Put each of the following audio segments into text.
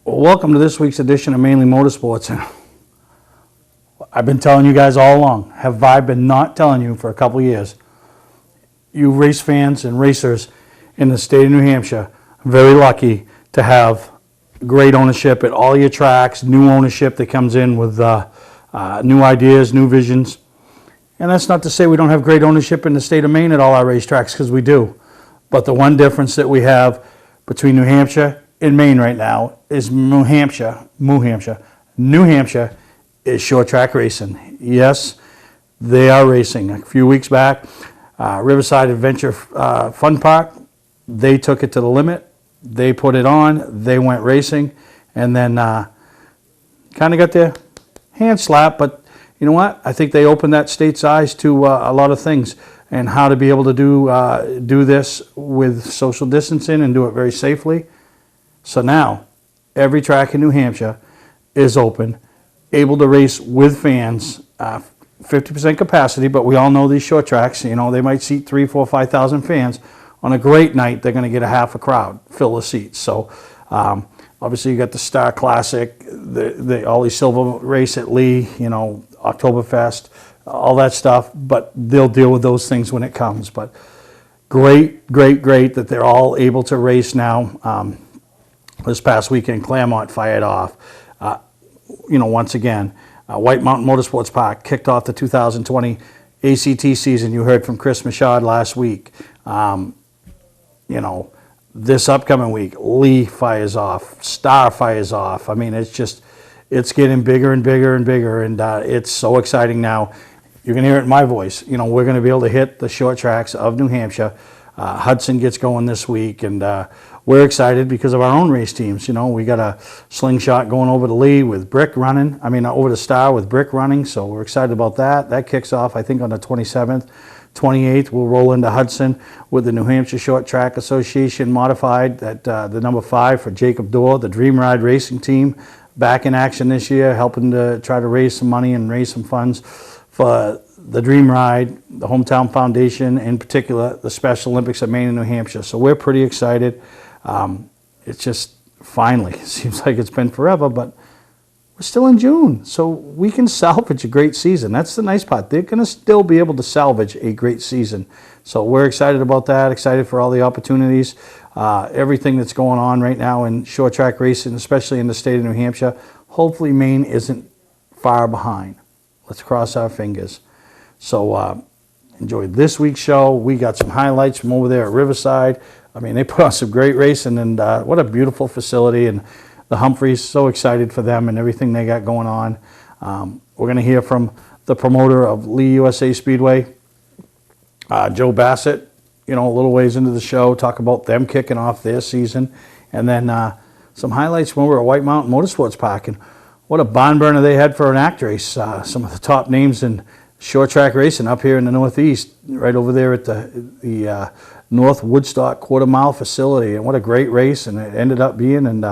Well, welcome to this week's edition of Mainly Motorsports. I've been telling you guys all along, have I been not telling you for a couple of years, you race fans and racers in the state of New Hampshire, very lucky to have great ownership at all your tracks, new ownership that comes in with new ideas, new visions. And that's not to say we don't have great ownership in the state of Maine at all our racetracks, because we do. But the one difference that we have between New Hampshire and Maine right now is New Hampshire is short track racing. Yes, they are racing. A few weeks back, Riverside Adventure Fun Park, they took it to the limit. They put it on, they went racing, and then kind of got their hand slapped. But you know what? I think they opened that state's eyes to a lot of things and how to be able to do this with social distancing and do it very safely. So now, every track in New Hampshire is open, able to race with fans, 50% capacity, but we all know these short tracks, you know, they might seat 3,000, 4,000, 5,000 fans. On a great night, they're going to get a half a crowd, fill the seats. So obviously you got the Star Classic, the Ollie Silver race at Lee, you know, Oktoberfest, all that stuff, but they'll deal with those things when it comes. But great that they're all able to race now. This past weekend, Claremont fired off. You know, once again, White Mountain Motorsports Park kicked off the 2020 ACT season. You heard from Chris Michaud last week. You know, this upcoming week, Lee fires off, Star fires off. I mean, it's getting bigger and bigger and bigger, and it's so exciting now. You can hear it in my voice. You know, we're going to be able to hit the short tracks of New Hampshire. Hudson gets going this week, and we're excited because of our own race teams. You know, we got a slingshot going over to Lee with Brick running. I mean, over to Star with Brick running, so we're excited about that. That kicks off, I think, on the 27th. 28th, we'll roll into Hudson with the New Hampshire Short Track Association Modified at the number 5 for Jacob Dorr, the Dream Ride Racing Team, back in action this year, helping to try to raise some money and raise some funds for the Dream Ride, the Hometown Foundation, in particular, the Special Olympics of Maine and New Hampshire. So we're pretty excited. It's just finally, it seems like it's been forever, but we're still in June, so we can salvage a great season. That's the nice part. They're going to still be able to salvage a great season. So we're excited about that, excited for all the opportunities, everything that's going on right now in short track racing, especially in the state of New Hampshire. Hopefully Maine isn't far behind. Let's cross our fingers. So enjoy this week's show. We got some highlights from over there at Riverside. I mean, they put on some great racing, and what a beautiful facility. And the Humphreys, so excited for them and everything they got going on. We're going to hear from the promoter of Lee USA Speedway, Joe Bassett, you know, a little ways into the show, talk about them kicking off their season. And then some highlights from over at White Mountain Motorsports Park. And what a barn burner they had for an act race. Some of the top names in short track racing up here in the Northeast, right over there at the North Woodstock quarter mile facility. And what a great race, and it ended up being. And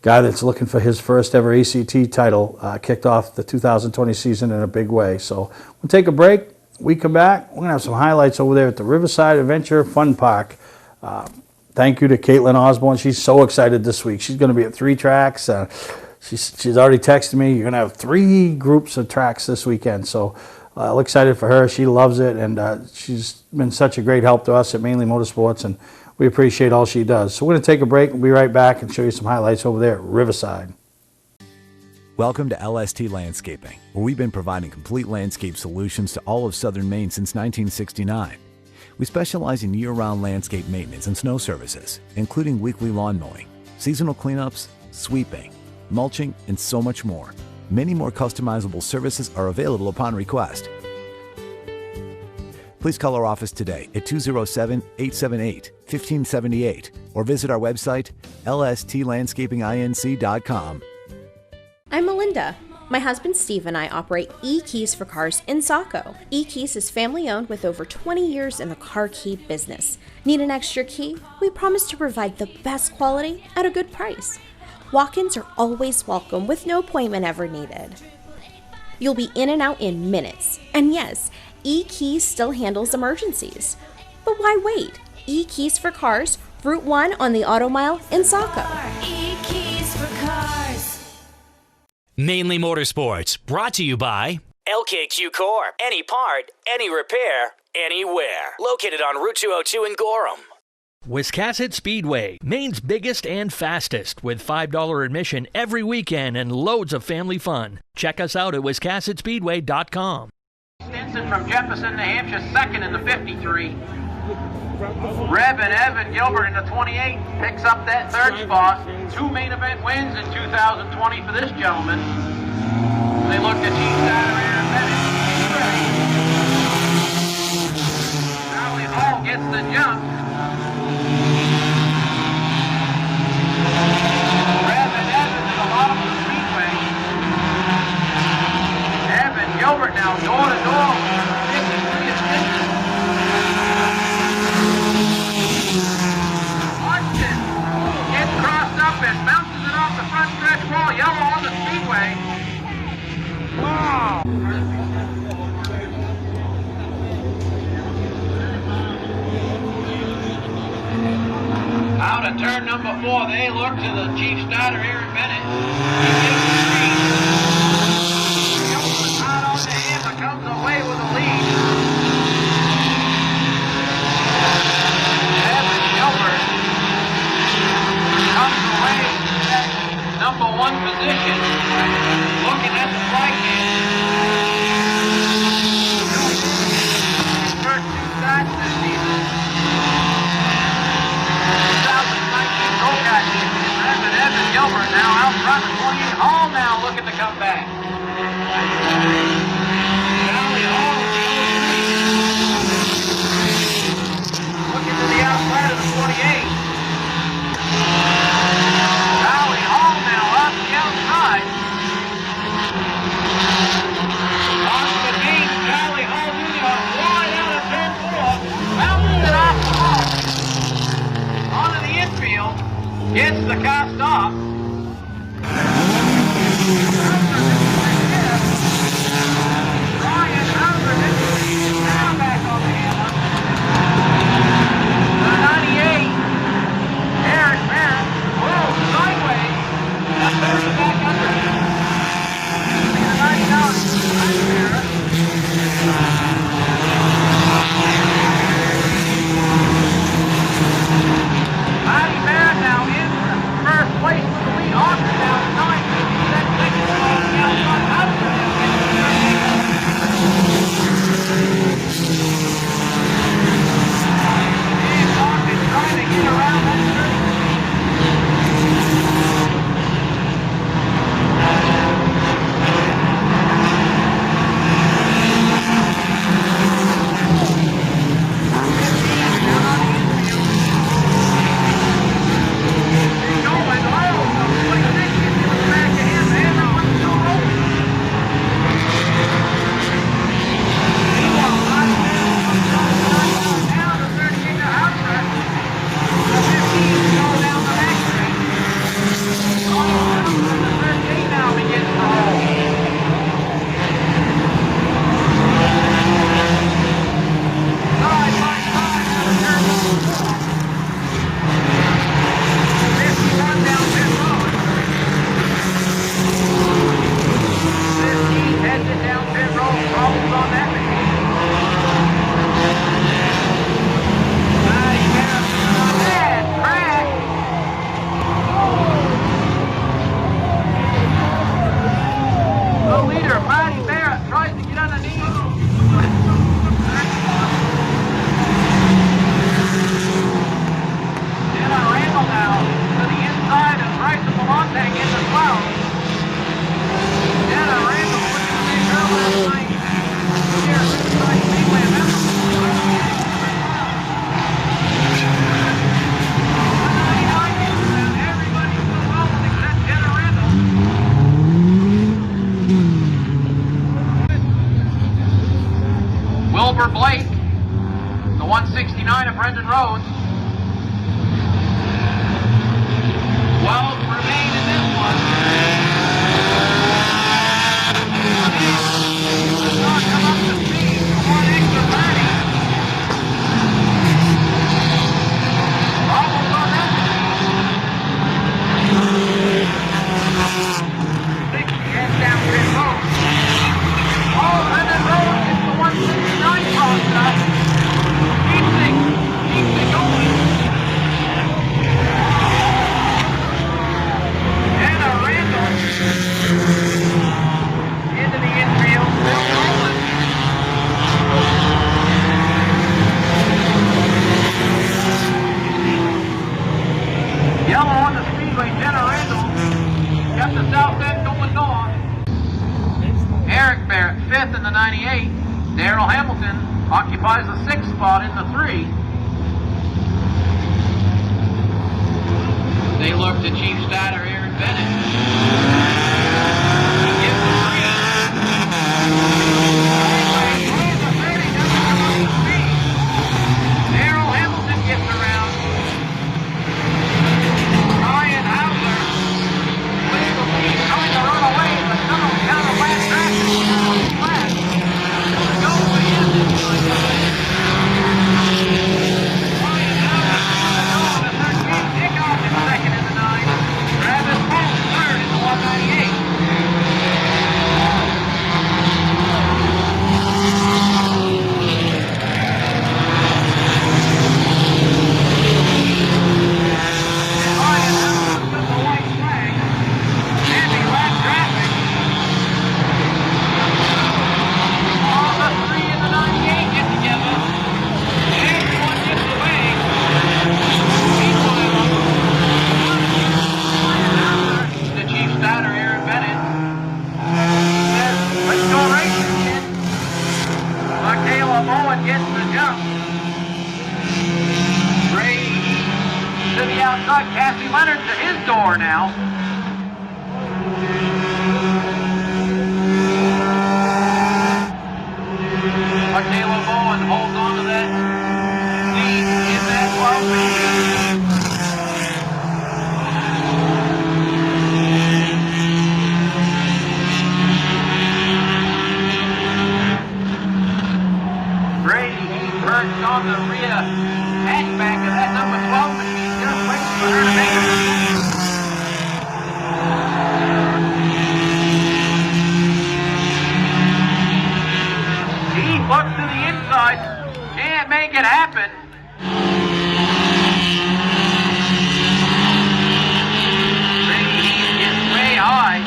guy that's looking for his first ever ACT title kicked off the 2020 season in a big way. So we'll take a break. We come back. We're going to have some highlights over there at the Riverside Adventure Fun Park. Thank you to Caitlin Osborne. She's so excited this week. She's going to be at 3 tracks. She's already texted me. You're going to have 3 groups of tracks this weekend. So I'm excited for her. She loves it, and she's been such a great help to us at Mainly Motorsports, and we appreciate all she does. So we're going to take a break. We'll be right back and show you some highlights over there at Riverside. Welcome to LST Landscaping, where we've been providing complete landscape solutions to all of southern Maine since 1969. We specialize in year-round landscape maintenance and snow services, including weekly lawn mowing, seasonal cleanups, sweeping, mulching, and so much more. Many more customizable services are available upon request. Please call our office today at 207-878-1578 or visit our website, lstlandscapinginc.com. I'm Melinda. My husband Steve and I operate E-Keys for Cars in Saco. E-Keys is family-owned with over 20 years in the car key business. Need an extra key? We promise to provide the best quality at a good price. Walk-ins are always welcome with no appointment ever needed. You'll be in and out in minutes. And yes, E-Keys still handles emergencies. But why wait? E-Keys for Cars, Route 1 on the Auto Mile in Saco. E-Keys for Cars. Mainly Motorsports, brought to you by LKQ Core. Any part, any repair, anywhere. Located on Route 202 in Gorham. Wiscasset Speedway, Maine's biggest and fastest, with $5 admission every weekend and loads of family fun. Check us out at wiscassetspeedway.com. Stinson from Jefferson, New Hampshire, second in the 53. Reb and Evan Gilbert in the 28 picks up that third spot. 2 main event wins in 2020 for this gentleman. They look to Chief Saturday and Bennett. Charlie Hall gets the jump. Reb and Evan at the bottom of the speedway. Evan Gilbert now door to door. 53 is Stinson. Gets crossed up and bounces it off the front stretch wall. Yellow on the speedway. Wow. Out of turn number 4, they look to the chief starter, Aaron Bennett. He takes the lead. Gilbert out on the hammer, comes away with a lead. Evan Gilbert comes away with that number 1 position, looking at the flag cam. First 2 starts this season. 2019 go-kart champion, Evan Gilbert now out front of 28. Hall now looking to come back. Charlie Hall in the 03. Looking to the outside of the 28. Charlie Hall now off the outside. On the gate, Charlie Hall Jr. wide out of turn 4. Bounces it off the wall. Onto the infield. Gets the car stopped. Ryan Hauser is now back on the hammer. The 98. Eric Merritt. Whoa, sideways. That's better back under. The 99 is Merritt. Matty Merritt now in first place with the lead. Austin down to 9. That second place down front. Hauser now gets the Dave Hawkins trying to get around that turn. Wilbur Blake, the 169 of Brendan Rhodes. 12 remain in this one. Does not come up to speed for one extra birdie. Almost on that one. 60 and at the south end going north. Eric Barrett, 5th in the 98. Darrell Hamilton occupies the 6th spot in the 3. They look to Chief Statter, Aaron Bennett. He gives the 3. Darrell Hamilton gets around. Ryan Howler with the lead, trying to run away, but no, counter last traffic. Flat. Go for him this time. Ryan Howler on the 13. Dick off in second in the 9. Travis Holt third in the 198. Ryan Howler with the white flag. Andy lap traffic. All the 3 in the 98 get together. Everyone gets away. Meanwhile, the Chief Statter, Aaron Bennett, says, let's go racing, kid. Caleb Owen gets the jump. Ray to the outside. Cassie Leonard to his door now. Caleb Owen holds on to that lead in that 12 machine. Brady, he's perched on the rear hatchback of that number 12 machine, just waiting for her to make a move. He looks to the inside, can't make it happen. Brady gets way high.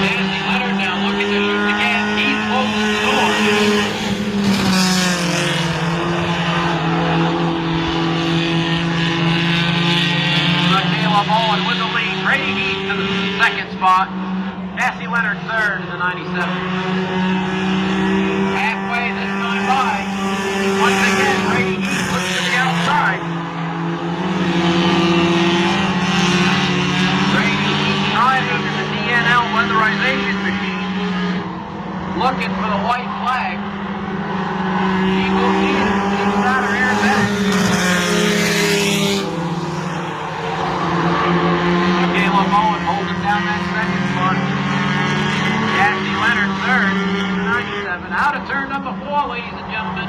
Nancy Leonard now looking to shoot the gas. He's closing the door. Caleb Owen with the lead. Brady Heath to the 2nd spot. Cassie Leonard 3rd in the 97. Halfway this time by. Once again, Brady Heath looks to the outside. Brady Heath driving in the DNL weatherization machine. Looking for the white flag. He will see it. Chief Statter, Aaron Bennett. Caleb Owen holding down that 2nd spot. Cassie Leonard 3rd, 97. Out of turn number 4, ladies and gentlemen.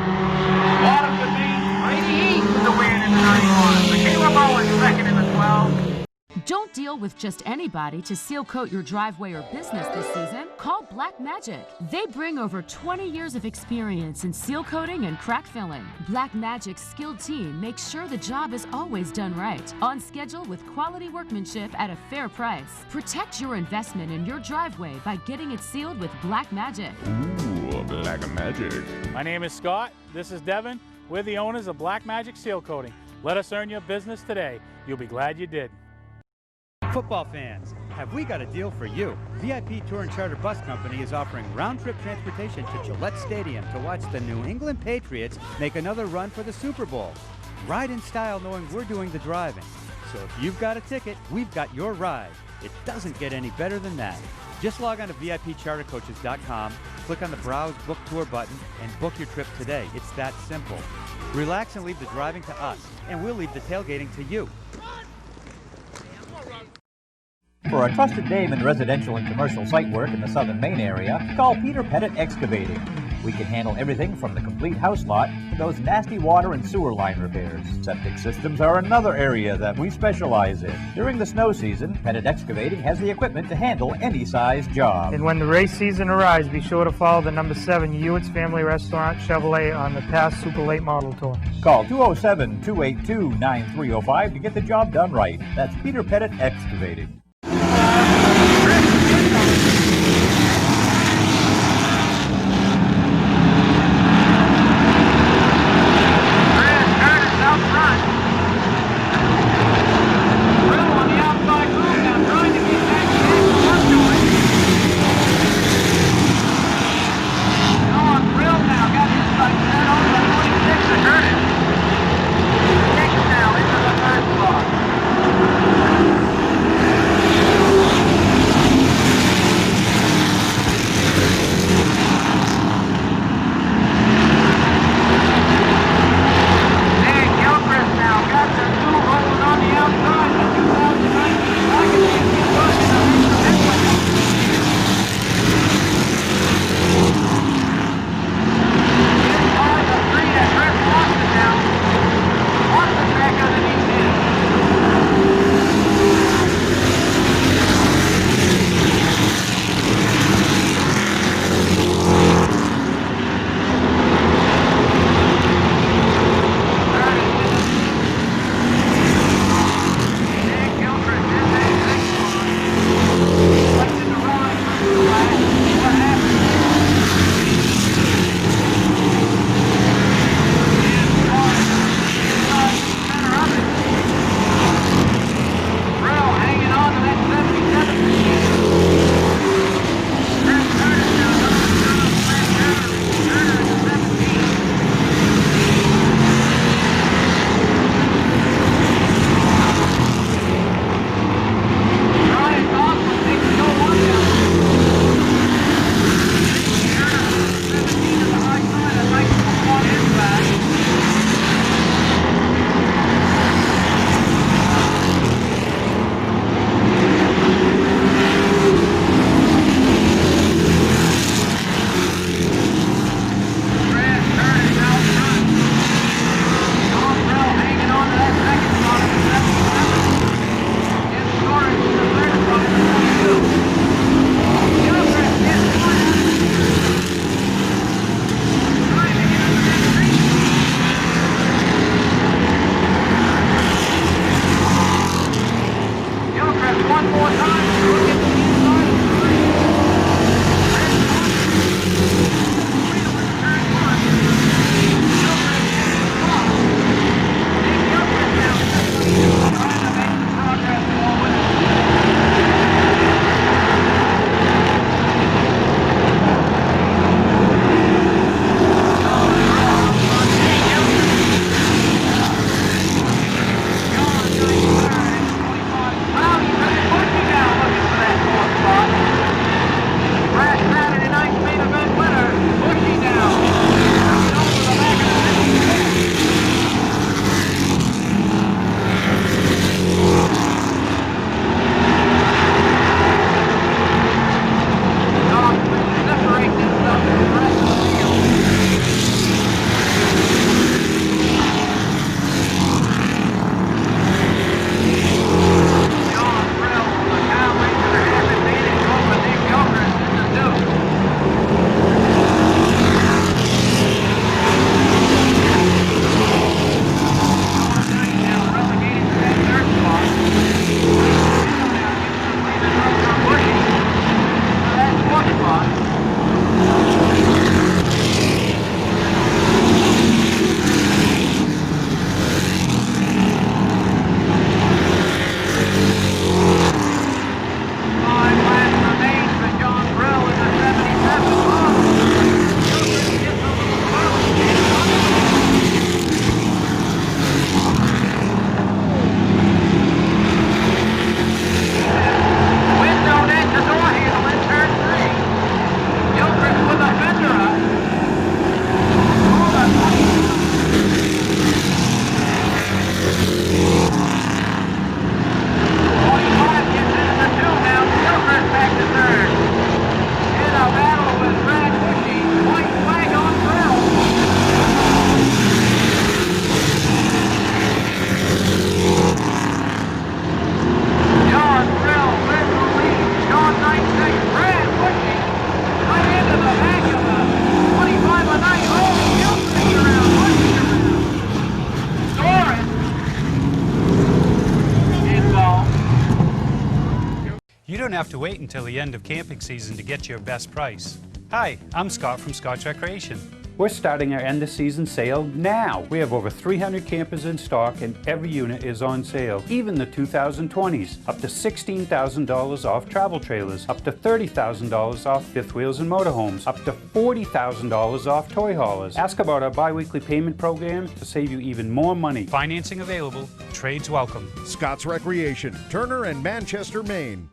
Bottom would be Brady Heath to win in the 91. So Caleb Owen 2nd in the 12. Don't deal with just anybody to seal coat your driveway or business this season. Call Black Magic. They bring over 20 years of experience in seal coating and crack filling. Black Magic's skilled team makes sure the job is always done right, on schedule with quality workmanship at a fair price. Protect your investment in your driveway by getting it sealed with Black Magic. Ooh, Black Magic. My name is Scott. This is Devin. We're the owners of Black Magic Seal Coating. Let us earn your business today. You'll be glad you did. Football fans, have we got a deal for you? VIP Tour and Charter Bus Company is offering round-trip transportation to Gillette Stadium to watch the New England Patriots make another run for the Super Bowl. Ride in style knowing we're doing the driving. So if you've got a ticket, we've got your ride. It doesn't get any better than that. Just log on to VIPChartercoaches.com, click on the Browse Book Tour button, and book your trip today. It's that simple. Relax and leave the driving to us, and we'll leave the tailgating to you. For a trusted name in residential and commercial site work in the southern Maine area, call Peter Pettit Excavating. We can handle everything from the complete house lot to those nasty water and sewer line repairs. Septic systems are another area that we specialize in. During the snow season, Pettit Excavating has the equipment to handle any size job. And when the race season arrives, be sure to follow the number 7 Hewitt's Family Restaurant Chevrolet on the past Super Late Model Tour. Call 207-282-9305 to get the job done right. That's Peter Pettit Excavating. Out front. Riddle on the outside. one more time. Look at the inside of the ring. Turn one. Silver is in the spot. Take the upper down. Trying to make some progress forward. You don't have to wait until the end of camping season to get your best price. Hi, I'm Scott from Scott's Recreation. We're starting our end of season sale now. We have over 300 campers in stock and every unit is on sale. Even the 2020s, up to $16,000 off travel trailers, up to $30,000 off fifth wheels and motorhomes, up to $40,000 off toy haulers. Ask about our bi-weekly payment program to save you even more money. Financing available, trades welcome. Scott's Recreation, Turner and Manchester, Maine.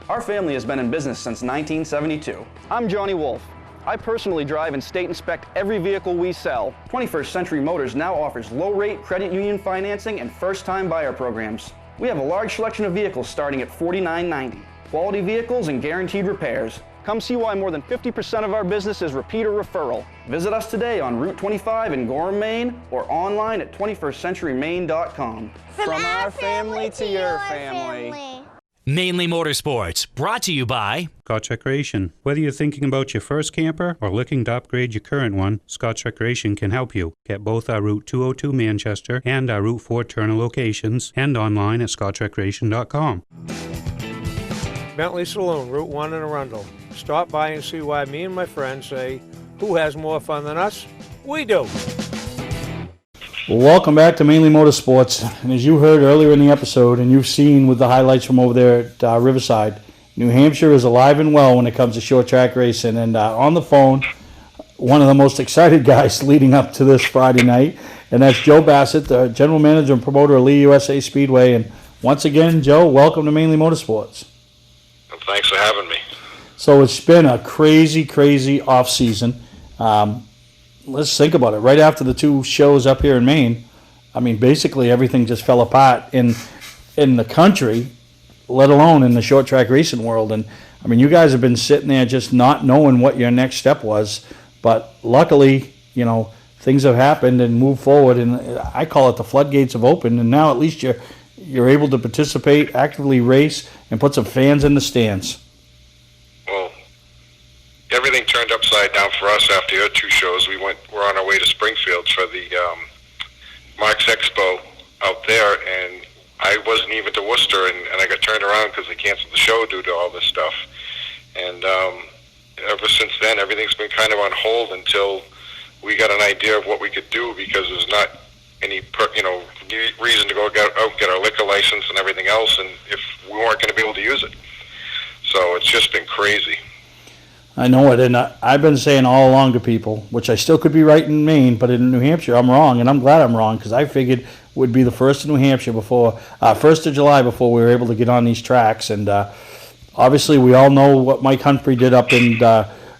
Our family has been in business since 1972. I'm Johnny Wolf. I personally drive and state inspect every vehicle we sell. 21st Century Motors now offers low-rate credit union financing and first-time buyer programs. We have a large selection of vehicles starting at $49.90. Quality vehicles and guaranteed repairs. Come see why more than 50% of our business is repeat or referral. Visit us today on Route 25 in Gorham, Maine, or online at 21stcenturymaine.com. From our family to your family. Mainly Motorsports, brought to you by Scott's Recreation. Whether you're thinking about your first camper or looking to upgrade your current one, Scott's Recreation can help you. Get both our Route 202 Manchester and our Route 4 Turner locations and online at scottsrecreation.com. Bentley Saloon, Route 1 in Arundel. Stop by and see why me and my friends say, who has more fun than us? We do. Welcome back to Mainly Motorsports, and as you heard earlier in the episode, and you've seen with the highlights from over there at Riverside, New Hampshire is alive and well when it comes to short track racing, and on the phone, one of the most excited guys leading up to this Friday night, and that's Joe Bassett, the General Manager and Promoter of Lee USA Speedway, and once again, Joe, welcome to Mainly Motorsports. Well, thanks for having me. So it's been a crazy, crazy off-season. Let's think about it. Right after the two shows up here in Maine, I mean, basically everything just fell apart in the country, let alone in the short track racing world. And I mean, you guys have been sitting there just not knowing what your next step was. But luckily, you know, things have happened and moved forward. And I call it the floodgates have opened. And now at least you're able to participate, actively race, and put some fans in the stands. Well, everything turned upside down for us after your two shows. We're on our way to Springfield for the Marks Expo out there, and I wasn't even to Worcester, and I got turned around because they canceled the show due to all this stuff. And ever since then, everything's been kind of on hold until we got an idea of what we could do, because there's not any reason to go get our liquor license and everything else, and if we weren't going to be able to use it. So it's just been crazy. I know it, and I've been saying all along to people, which I still could be right in Maine, but in New Hampshire I'm wrong, and I'm glad I'm wrong, because I figured it would be the 1st of New Hampshire before, 1st of July before we were able to get on these tracks. And obviously we all know what Mike Humphrey did up in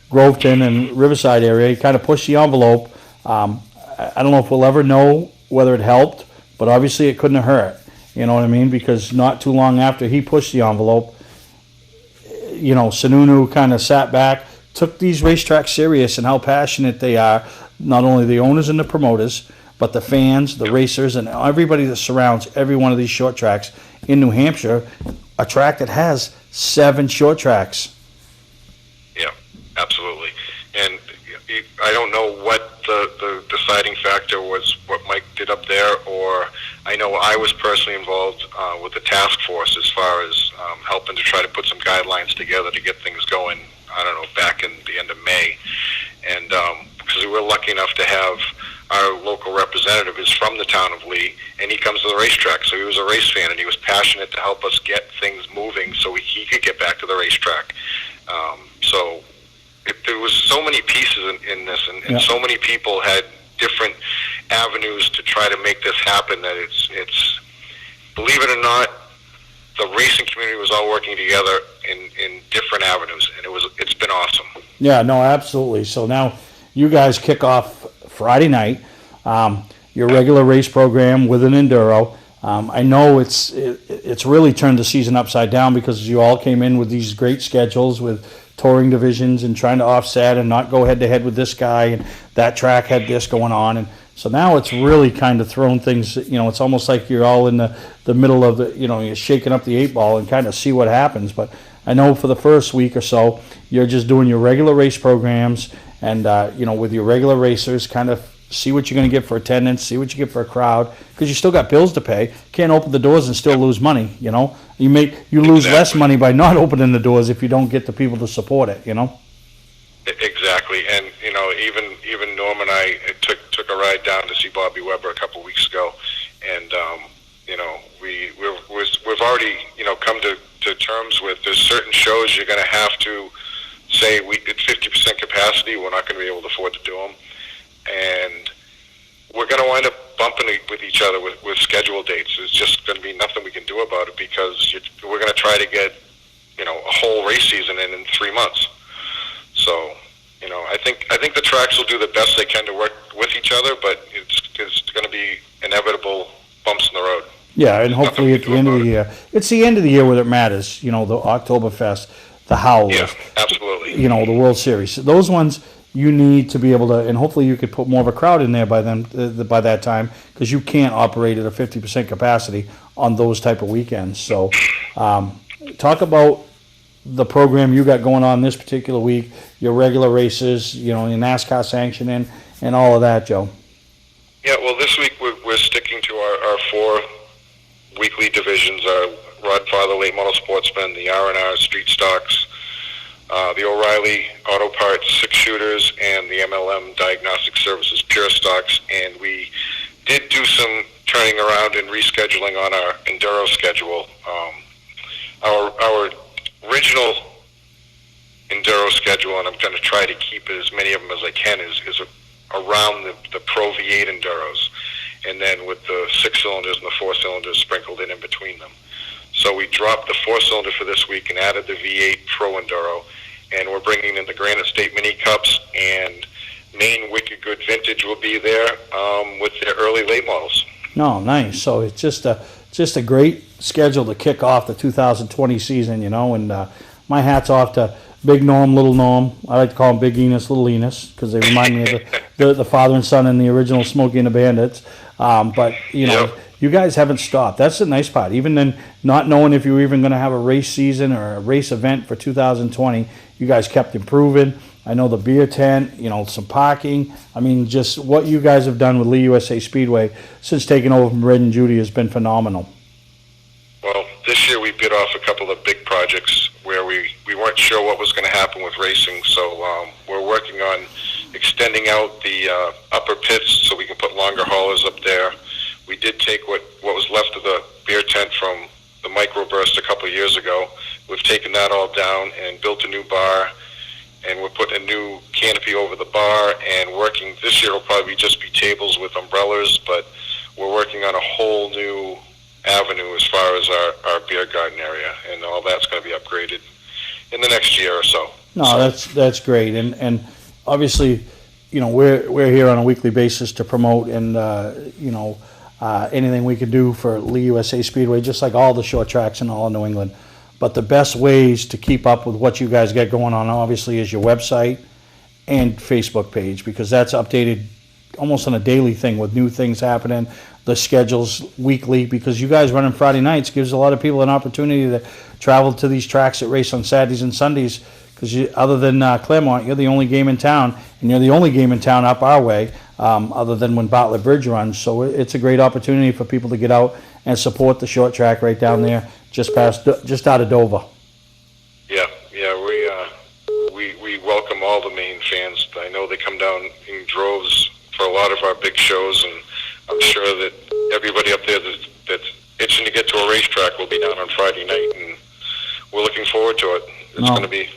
Groveton and Riverside area. He kind of pushed the envelope. I don't know if we'll ever know whether it helped, but obviously it couldn't have hurt. You know what I mean? Because not too long after he pushed the envelope, Sununu kind of sat back, took these racetracks serious and how passionate they are, not only the owners and the promoters, but the fans, the racers, and everybody that surrounds every one of these short tracks in New Hampshire, a track that has 7 short tracks. Yeah, absolutely. And I don't know what the deciding factor was, what Mike did up there, or I know I was personally involved with the task force as far as helping to try to put some guidelines together to get things going, I don't know, back in the end of May. And because we were lucky enough to have our local representative is from the town of Lee, and he comes to the racetrack, so he was a race fan, and he was passionate to help us get things moving so he could get back to the racetrack. So there was so many pieces in this, and so many people had different avenues to try to make this happen, that it's believe it or not, the racing community was all working together in different avenues, and it's been awesome. Yeah, no, absolutely. So now you guys kick off Friday night, your regular race program with an enduro. I know it's really turned the season upside down because you all came in with these great schedules with touring divisions and trying to offset and not go head to head with this guy, and that track had this going on, and so now it's really kind of thrown things. It's almost like you're all in the middle of you're shaking up the 8 ball and kind of see what happens. But I know for the first week or so, you're just doing your regular race programs and with your regular racers, kind of see what you're going to get for attendance, see what you get for a crowd, because you still got bills to pay. Can't open the doors and still lose money. You lose less money by not opening the doors if you don't get the people to support it. Exactly, and even Norm and I took a ride down to see Bobby Weber a couple of weeks ago, and we've already come to terms with there's certain shows you're going to have to say it's 50% capacity. We're not going to be able to afford to do them, and we're going to wind up bumping with each other with schedule dates. There's just going to be nothing we can do about it because we're going to try to get a whole race season in 3 months. So, I think the tracks will do the best they can to work with each other, but it's going to be inevitable bumps in the road. Yeah, and hopefully at the end of the year, it's the end of the year where it matters. The Oktoberfest, the Howlers, yeah, absolutely. The World Series. Those ones you need to be able to, and hopefully you could put more of a crowd in there by that time, because you can't operate at a 50% capacity on those type of weekends. So, talk about the program you got going on this particular week, your regular races, your NASCAR sanctioning, and all of that, Joe. Yeah, well, this week we're sticking to our 4 weekly divisions: our Rodfather Late Model Sportsmen, the R&R Street Stocks, the O'Reilly Auto Parts 6-shooters, and the MLM Diagnostic Services Pure Stocks. And we did do some turning around and rescheduling on our enduro schedule. Our original enduro schedule, and I'm going to try to keep as many of them as I can, is around the Pro V8 enduros, and then with the 6 cylinders and the 4 cylinders sprinkled in between them. So we dropped the 4 cylinder for this week and added the V8 Pro Enduro, and we're bringing in the Granite State Mini Cups, and Maine Wicked Good Vintage will be there with their early late models. No, nice. So it's just a great schedule to kick off the 2020 season, and my hat's off to Big Norm, Little Norm. I like to call him Big Enos, Little Enos, because they remind me of the father and son in the original Smokey and the Bandits. But you guys haven't stopped. That's the nice part. Even then, not knowing if you were even going to have a race season or a race event for 2020, you guys kept improving. I know the beer tent, some parking. I mean, just what you guys have done with Lee USA Speedway since taking over from Red and Judy has been phenomenal. this year we bid off a couple of big projects where we weren't sure what was going to happen with racing. So we're working on extending out the upper pits so we can put longer haulers up there. We did take what was left of the beer tent from the microburst a couple of years ago. We've taken that all down and built a new bar, and we're putting a new canopy over the bar, and working this year will probably just be tables with umbrellas, but we're working on a whole new avenue as far as our beer garden area, and all that's going to be upgraded in the next year or so. No, that's great, and obviously, you know, we're here on a weekly basis to promote and you know, anything we can do for Lee USA Speedway, just like all the short tracks in all of New England. But the best ways to keep up with what you guys get going on, obviously, is your website and Facebook page, because that's updated almost on a daily thing with new things happening, the schedules weekly, because you guys running Friday nights gives a lot of people an opportunity to travel to these tracks that race on Saturdays and Sundays, because other than Claremont, you're the only game in town, and you're the only game in town up our way, other than when Bartlett Bridge runs. So it's a great opportunity for people to get out and support the short track right down there, just out of Dover. Yeah, we welcome all the Maine fans. I know they come down in droves for a lot of our big shows, and I'm sure that everybody up there that's itching to get to a racetrack will be down on Friday night, and we're looking forward to it. It's going to be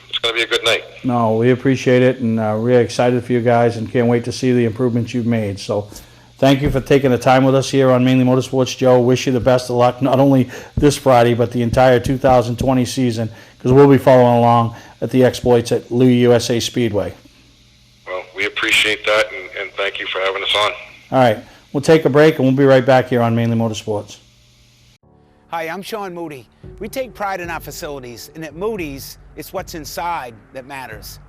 a good night. No, we appreciate it, and we're excited for you guys, and can't wait to see the improvements you've made. So thank you for taking the time with us here on Mainly Motorsports, Joe. Wish you the best of luck, not only this Friday, but the entire 2020 season, because we'll be following along at the exploits at Lee USA Speedway. Well, we appreciate that, and thank you for having us on. All right, we'll take a break, and we'll be right back here on Mainly Motorsports. Hi, I'm Sean Moody. We take pride in our facilities, and at Moody's, it's what's inside that matters.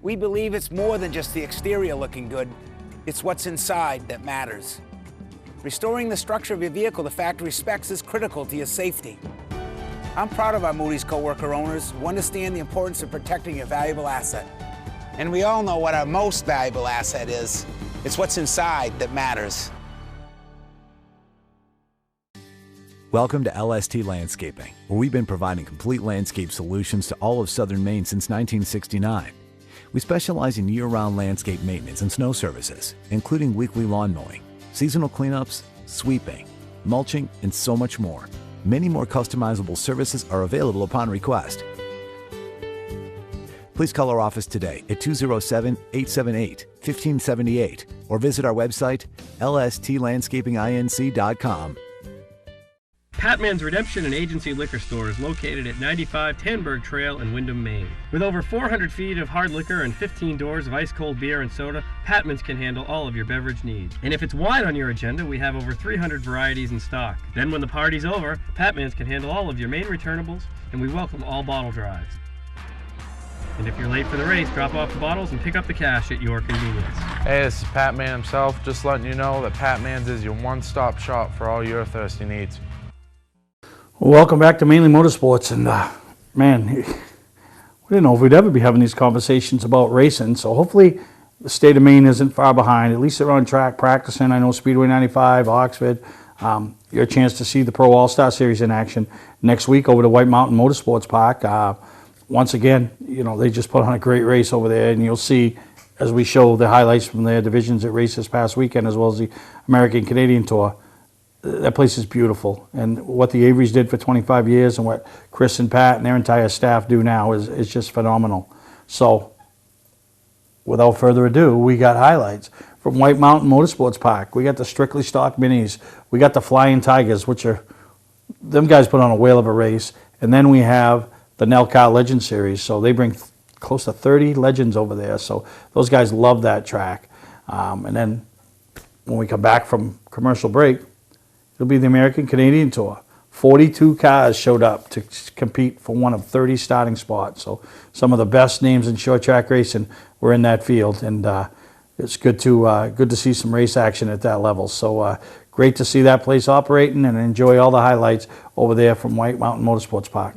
We believe it's more than just the exterior looking good, it's what's inside that matters. Restoring the structure of your vehicle to factory specs is critical to your safety. I'm proud of our Moody's co-worker owners who understand the importance of protecting your valuable asset. And we all know what our most valuable asset is. It's what's inside that matters. Welcome to LST Landscaping, where we've been providing complete landscape solutions to all of southern Maine since 1969. We specialize in year-round landscape maintenance and snow services, including weekly lawn mowing, seasonal cleanups, sweeping, mulching, and so much more. Many more customizable services are available upon request. Please call our office today at 207-878-1578 or visit our website, lstlandscapinginc.com. Patman's Redemption and Agency Liquor Store is located at 95 Tanberg Trail in Windham, Maine. With over 400 feet of hard liquor and 15 doors of ice-cold beer and soda, Patman's can handle all of your beverage needs. And if it's wine on your agenda, we have over 300 varieties in stock. Then when the party's over, Patman's can handle all of your Maine returnables, and we welcome all bottle drives. And if you're late for the race, drop off the bottles and pick up the cash at your convenience. Hey, this is Pat Man himself, just letting you know that Pat Man's is your one-stop shop for all your thirsty needs. Well, welcome back to Mainly Motorsports, and man, we didn't know if we'd ever be having these conversations about racing, so hopefully the state of Maine isn't far behind. At least they're on track practicing. I know Speedway 95, Oxford, your chance to see the Pro All-Star Series in action next week over to White Mountain Motorsports Park. Once again, you know, they just put on a great race over there, and you'll see as we show the highlights from their divisions at race this past weekend, as well as the American Canadian Tour. That place is beautiful, and what the Averys did for 25 years and what Chris and Pat and their entire staff do now is just phenomenal. So, without further ado, we got highlights from White Mountain Motorsports Park. We got the Strictly Stock Minis. We got the Flying Tigers, which are, them guys put on a whale of a race. And then we have the Nelcar Legend Series. So they bring close to 30 legends over there. So those guys love that track. And then when we come back from commercial break, it'll be the American Canadian Tour. 42 cars showed up to compete for one of 30 starting spots. So some of the best names in short track racing were in that field, and it's good to see some race action at that level. So great to see that place operating, and enjoy all the highlights over there from White Mountain Motorsports Park.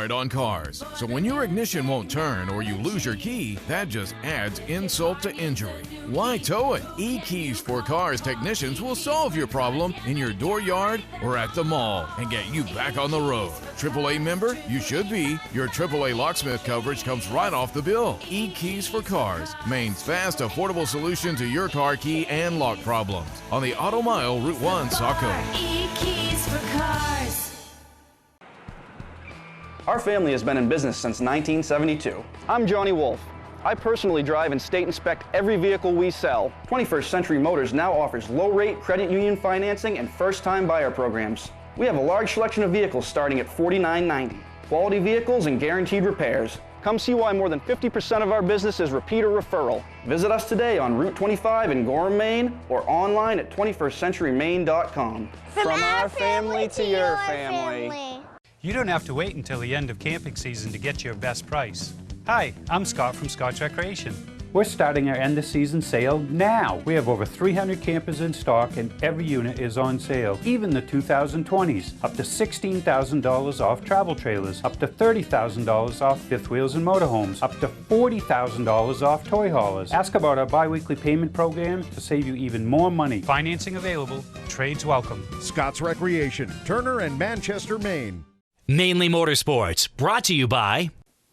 hard on cars. So when your ignition won't turn or you lose your key, that just adds insult to injury. Why tow it? E-Keys for Cars technicians will solve your problem in your dooryard or at the mall and get you back on the road. AAA member? You should be. Your AAA locksmith coverage comes right off the bill. E-Keys for Cars, Maine's fast, affordable solution to your car key and lock problems. On the Auto Mile, Route 1, Saco. E-Keys for Cars. Our family has been in business since 1972. I'm Johnny Wolf. I personally drive and state inspect every vehicle we sell. 21st Century Motors now offers low-rate credit union financing and first-time buyer programs. We have a large selection of vehicles starting at $49.90. Quality vehicles and guaranteed repairs. Come see why more than 50% of our business is repeat or referral. Visit us today on Route 25 in Gorham, Maine, or online at 21stcenturymaine.com. From our family to your family. You don't have to wait until the end of camping season to get your best price. Hi, I'm Scott from Scotch Recreation. We're starting our end of season sale now. We have over 300 campers in stock and every unit is on sale, even the 2020s. Up to $16,000 off travel trailers, up to $30,000 off fifth wheels and motorhomes, up to $40,000 off toy haulers. Ask about our bi-weekly payment program to save you even more money. Financing available, trades welcome. Scott's Recreation, Turner and Manchester, Maine. Mainly Motorsports, brought to you by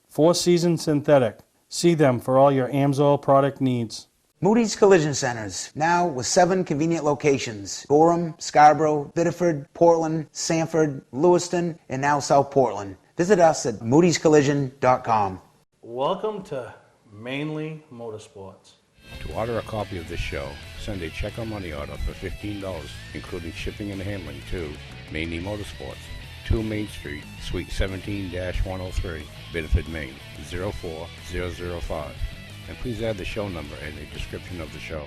Four Seasons Synthetic. See them for all your AMSOIL product needs. Moody's Collision Centers, now with 7 convenient locations. Gorham, Scarborough, Biddeford, Portland, Sanford, Lewiston, and now South Portland. Visit us at moodyscollision.com. Welcome to Mainely Motorsports. To order a copy of this show, send a check or money order for $15, including shipping and handling to Mainely Motorsports, 2 Main Street, Suite 17-103, Biddeford, Maine, 04005. And please add the show number in the description of the show.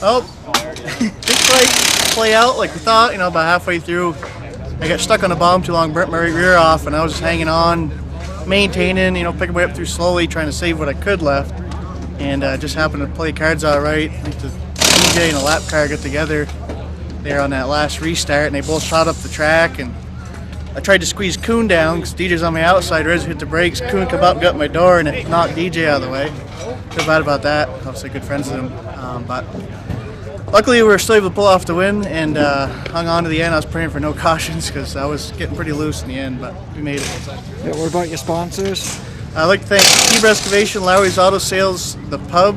Oh, didn't quite play out like we thought. About halfway through, I got stuck on the bottom too long, burnt my right rear off, and I was just hanging on, maintaining, picking my way up through slowly, trying to save what I could left, and just happened to play cards all right. I think the DJ and a lap car got together there on that last restart, and they both shot up the track, and I tried to squeeze Kuhn down because DJ's on my outside, ready to hit the brakes. Kuhn come up and got my door, and it knocked DJ out of the way. Feel bad about that. Obviously good friends with him, but luckily we were still able to pull off the win and hung on to the end. I was praying for no cautions because I was getting pretty loose in the end, but we made it. Yeah, what about your sponsors? I'd like to thank Keeber Excavation, Lowry's Auto Sales, The Pub,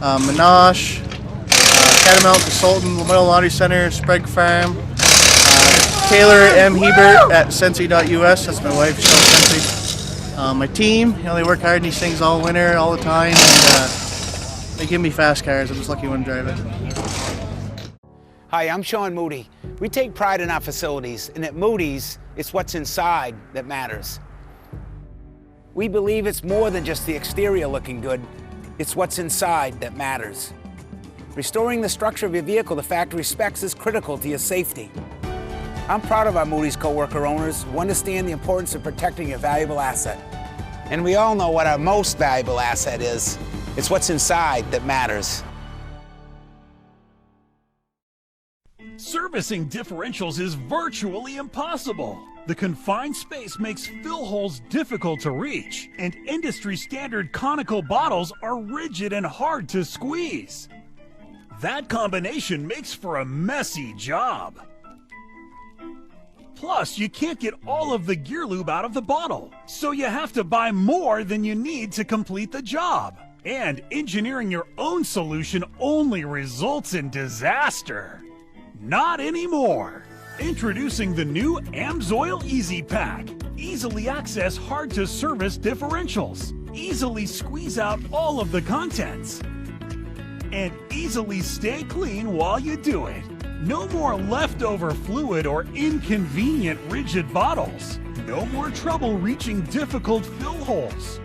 Menage, Catamount Consultant, Lametta Laundry Center, Sprague Farm, Taylor M. Hebert at Sensi.us. That's my wife, Cheryl Sensi. My team, they work hard in these things all winter, all the time, and they give me fast cars. I'm just lucky when I drive it. Hi, I'm Sean Moody. We take pride in our facilities, and at Moody's, it's what's inside that matters. We believe it's more than just the exterior looking good, it's what's inside that matters. Restoring the structure of your vehicle the factory specs is critical to your safety. I'm proud of our Moody's co-worker owners who understand the importance of protecting a valuable asset. And we all know what our most valuable asset is. It's what's inside that matters. Servicing differentials is virtually impossible. The confined space makes fill holes difficult to reach, and industry-standard conical bottles are rigid and hard to squeeze. That combination makes for a messy job. Plus, you can't get all of the gear lube out of the bottle, so you have to buy more than you need to complete the job. And engineering your own solution only results in disaster. Not anymore. Introducing the new AMSOIL Easy Pack. Easily access hard-to-service differentials. Easily squeeze out all of the contents. And easily stay clean while you do it. No more leftover fluid or inconvenient rigid bottles. No more trouble reaching difficult fill holes.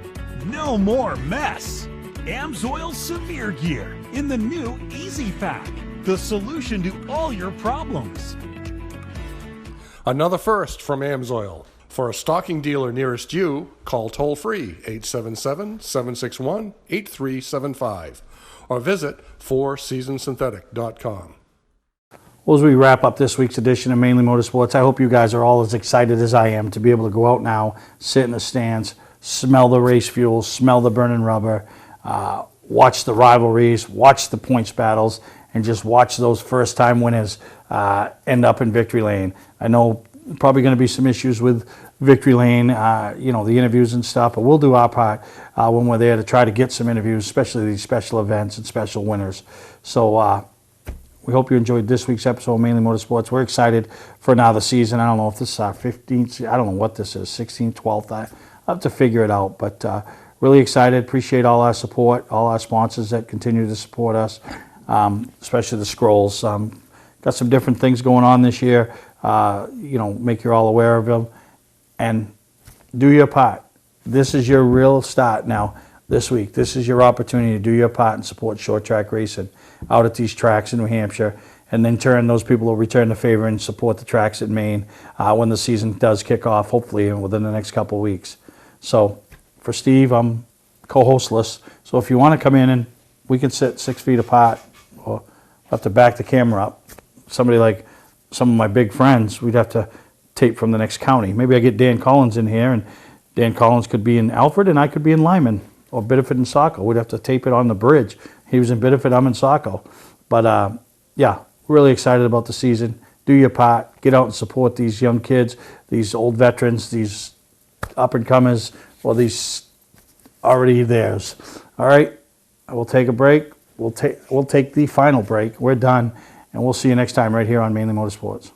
No more mess. AMSOIL Severe Gear in the new Easy Pack. The solution to all your problems. Another first from AMSOIL. For a stocking dealer nearest you, call toll-free 877-761-8375 or visit fourseasonsynthetic.com. Well, as we wrap up this week's edition of Mainly Motorsports, I hope you guys are all as excited as I am to be able to go out now, sit in the stands, smell the race fuel, smell the burning rubber, watch the rivalries, watch the points battles, and just watch those first-time winners end up in victory lane. I know probably going to be some issues with victory lane, the interviews and stuff, but we'll do our part when we're there to try to get some interviews, especially these special events and special winners. So we hope you enjoyed this week's episode of Mainly Motorsports. We're excited for now the season. I don't know if this is our 15th, I don't know what this is, 16th, 12th. I'll have to figure it out, but really excited. Appreciate all our support, all our sponsors that continue to support us, especially the Scrolls. Got some different things going on this year, make you all aware of them. And do your part. This is your real start now this week. This is your opportunity to do your part and support short track racing out at these tracks in New Hampshire. And then those people will return the favor and support the tracks in Maine when the season does kick off, hopefully within the next couple of weeks. So for Steve, I'm co-hostless. So if you want to come in and we can sit 6 feet apart or have to back the camera up. Somebody like some of my big friends, we'd have to tape from the next county. Maybe I get Dan Collins in here, and Dan Collins could be in Alfred, and I could be in Lyman, or Biddeford and Saco. We'd have to tape it on the bridge. He was in Biddeford, I'm in Saco. But yeah, really excited about the season. Do your part. Get out and support these young kids, these old veterans, these up-and-comers, or these already theirs. All right, I will take a break. We'll take the final break. We're done, and we'll see you next time right here on Mainly Motorsports.